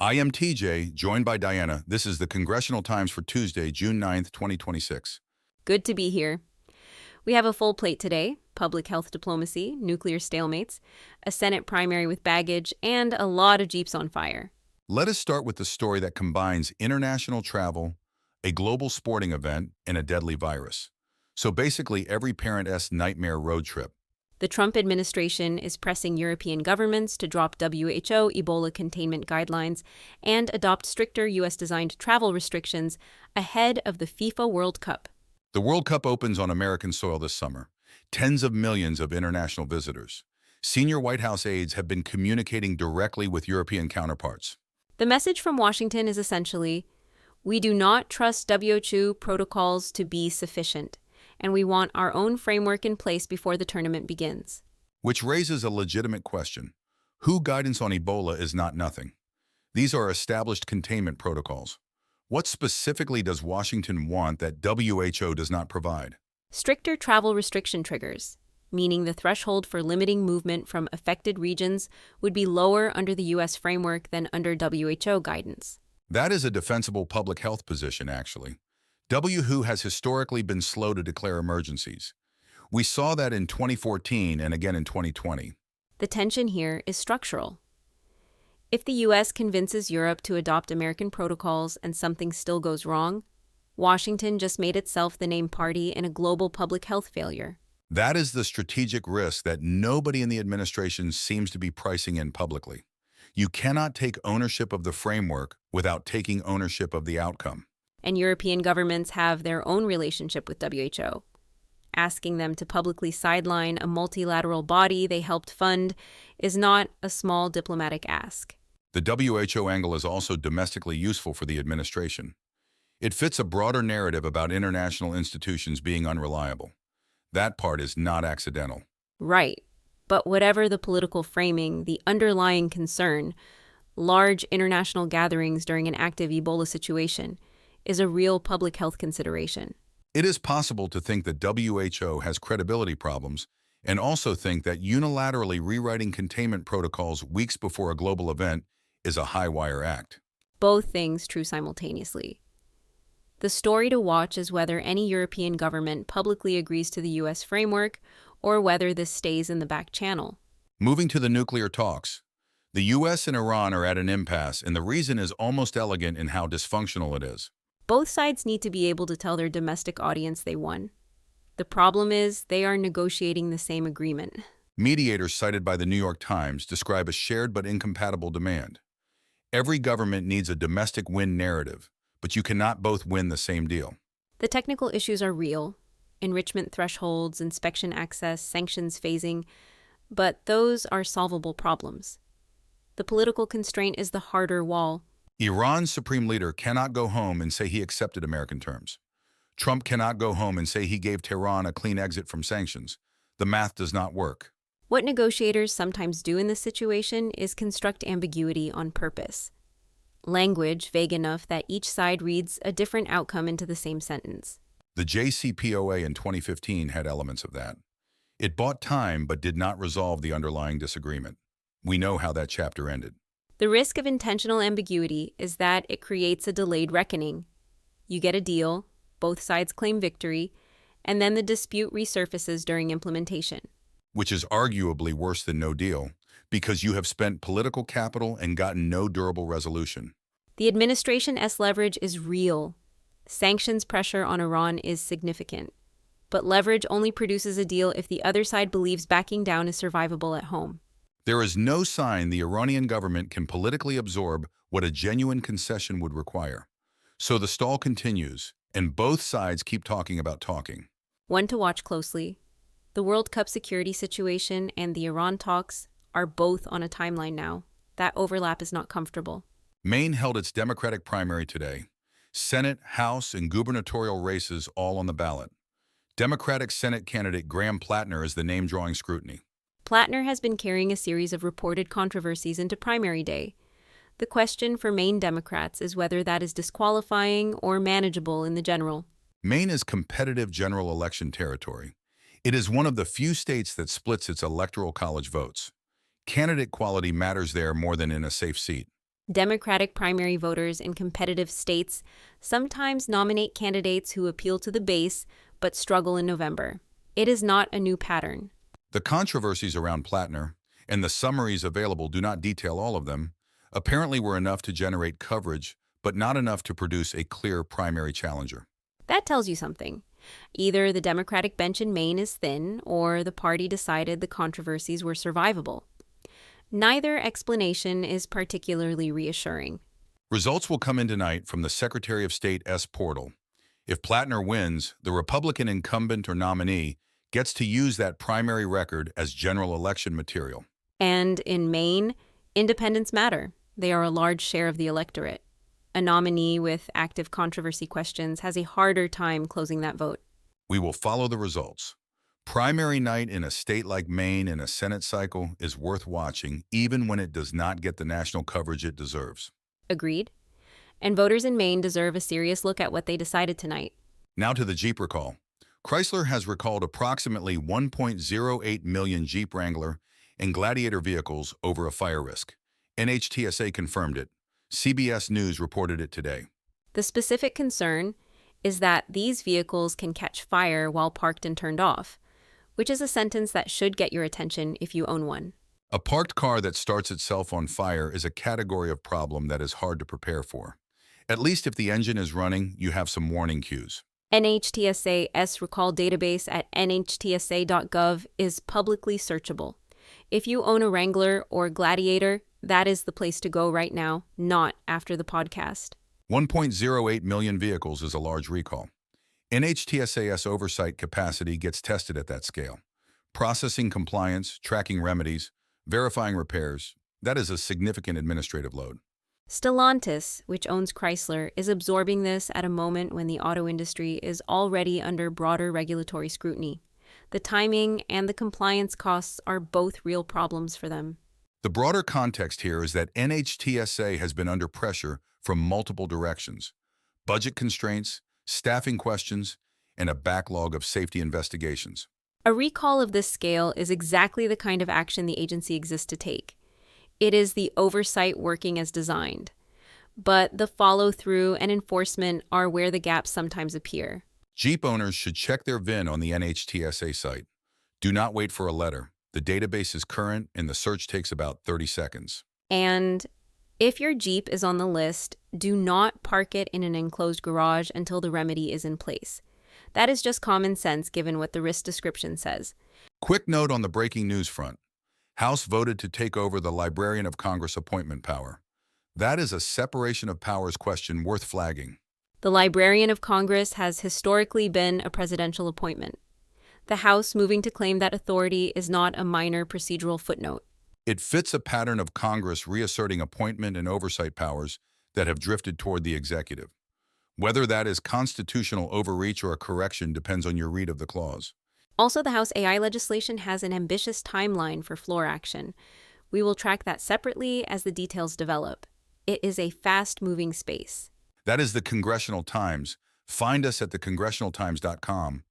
I am TJ, joined by Diana. This is the Congressional Times for Tuesday, June 9th, 2026. Good to be here. We have a full plate today: public health diplomacy, nuclear stalemates, a Senate primary with baggage, and a lot of Jeeps on fire. Let us start with the story that combines international travel, a global sporting event, and a deadly virus. So basically every parent's nightmare road trip. The Trump administration is pressing European governments to drop WHO Ebola containment guidelines and adopt stricter U.S.-designed travel restrictions ahead of the FIFA World Cup. The World Cup opens on American soil this summer. Tens of millions of international visitors. Senior White House aides have been communicating directly with European counterparts. The message from Washington is essentially, we do not trust WHO protocols to be sufficient, and we want our own framework in place before the tournament begins. Which raises a legitimate question. WHO guidance on Ebola is not nothing. These are established containment protocols. What specifically does Washington want that WHO does not provide? Stricter travel restriction triggers, meaning the threshold for limiting movement from affected regions would be lower under the U.S. framework than under WHO guidance. That is a defensible public health position, actually. WHO has historically been slow to declare emergencies. We saw that in 2014 and again in 2020. The tension here is structural. If the U.S. convinces Europe to adopt American protocols and something still goes wrong, Washington just made itself the named party in a global public health failure. That is the strategic risk that nobody in the administration seems to be pricing in publicly. You cannot take ownership of the framework without taking ownership of the outcome. And European governments have their own relationship with WHO. Asking them to publicly sideline a multilateral body they helped fund is not a small diplomatic ask. The WHO angle is also domestically useful for the administration. It fits a broader narrative about international institutions being unreliable. That part is not accidental. Right. But whatever the political framing, the underlying concern, large international gatherings during an active Ebola situation, is a real public health consideration. It is possible to think that WHO has credibility problems and also think that unilaterally rewriting containment protocols weeks before a global event is a high-wire act. Both things true simultaneously. The story to watch is whether any European government publicly agrees to the U.S. framework or whether this stays in the back channel. Moving to the nuclear talks. The U.S. and Iran are at an impasse, and the reason is almost elegant in how dysfunctional it is. Both sides need to be able to tell their domestic audience they won. The problem is they are negotiating the same agreement. Mediators cited by the New York Times describe a shared but incompatible demand. Every government needs a domestic win narrative, but you cannot both win the same deal. The technical issues are real: enrichment thresholds, inspection access, sanctions phasing, but those are solvable problems. The political constraint is the harder wall. Iran's supreme leader cannot go home and say he accepted American terms. Trump cannot go home and say he gave Tehran a clean exit from sanctions. The math does not work. What negotiators sometimes do in this situation is construct ambiguity on purpose. Language vague enough that each side reads a different outcome into the same sentence. The JCPOA in 2015 had elements of that. It bought time but did not resolve the underlying disagreement. We know how that chapter ended. The risk of intentional ambiguity is that it creates a delayed reckoning. You get a deal, both sides claim victory, and then the dispute resurfaces during implementation. Which is arguably worse than no deal, because you have spent political capital and gotten no durable resolution. The administration's leverage is real. Sanctions pressure on Iran is significant. But leverage only produces a deal if the other side believes backing down is survivable at home. There is no sign the Iranian government can politically absorb what a genuine concession would require. So the stall continues, and both sides keep talking about talking. One to watch closely: the World Cup security situation and the Iran talks are both on a timeline now. That overlap is not comfortable. Maine held its Democratic primary today. Senate, House, and gubernatorial races all on the ballot. Democratic Senate candidate Graham Platner is the name drawing scrutiny. Platner has been carrying a series of reported controversies into primary day. The question for Maine Democrats is whether that is disqualifying or manageable in the general. Maine is competitive general election territory. It is one of the few states that splits its electoral college votes. Candidate quality matters there more than in a safe seat. Democratic primary voters in competitive states sometimes nominate candidates who appeal to the base but struggle in November. It is not a new pattern. The controversies around Platner, and the summaries available do not detail all of them, apparently were enough to generate coverage, but not enough to produce a clear primary challenger. That tells you something. Either the Democratic bench in Maine is thin, or the party decided the controversies were survivable. Neither explanation is particularly reassuring. Results will come in tonight from the Secretary of State's portal. If Platner wins, the Republican incumbent or nominee gets to use that primary record as general election material. And in Maine, independents matter. They are a large share of the electorate. A nominee with active controversy questions has a harder time closing that vote. We will follow the results. Primary night in a state like Maine in a Senate cycle is worth watching, even when it does not get the national coverage it deserves. Agreed? And voters in Maine deserve a serious look at what they decided tonight. Now to the Jeep recall. Chrysler has recalled approximately 1.08 million Jeep Wrangler and Gladiator vehicles over a fire risk. NHTSA confirmed it. CBS News reported it today. The specific concern is that these vehicles can catch fire while parked and turned off, which is a sentence that should get your attention if you own one. A parked car that starts itself on fire is a category of problem that is hard to prepare for. At least if the engine is running, you have some warning cues. NHTSA's recall database at nhtsa.gov is publicly searchable. If you own a Wrangler or Gladiator, that is the place to go right now, not after the podcast. 1.08 million vehicles is a large recall. NHTSA's oversight capacity gets tested at that scale. Processing compliance, tracking remedies, verifying repairs, that is a significant administrative load. Stellantis, which owns Chrysler, is absorbing this at a moment when the auto industry is already under broader regulatory scrutiny. The timing and the compliance costs are both real problems for them. The broader context here is that NHTSA has been under pressure from multiple directions: budget constraints, staffing questions, and a backlog of safety investigations. A recall of this scale is exactly the kind of action the agency exists to take. It is the oversight working as designed. But the follow-through and enforcement are where the gaps sometimes appear. Jeep owners should check their VIN on the NHTSA site. Do not wait for a letter. The database is current and the search takes about 30 seconds. And if your Jeep is on the list, do not park it in an enclosed garage until the remedy is in place. That is just common sense given what the risk description says. Quick note on the breaking news front. House voted to take over the Librarian of Congress appointment power. That is a separation of powers question worth flagging. The Librarian of Congress has historically been a presidential appointment. The House moving to claim that authority is not a minor procedural footnote. It fits a pattern of Congress reasserting appointment and oversight powers that have drifted toward the executive. Whether that is constitutional overreach or a correction depends on your read of the clause. Also, the House AI legislation has an ambitious timeline for floor action. We will track that separately as the details develop. It is a fast-moving space. That is the Congressional Times. Find us at thecongressionaltimes.com.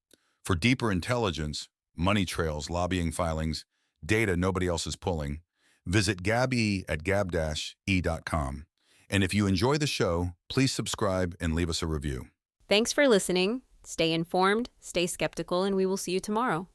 For deeper intelligence, money trails, lobbying filings, data nobody else is pulling, visit GabE at gab-e.com. And if you enjoy the show, please subscribe and leave us a review. Thanks for listening. Stay informed, stay skeptical, and we will see you tomorrow.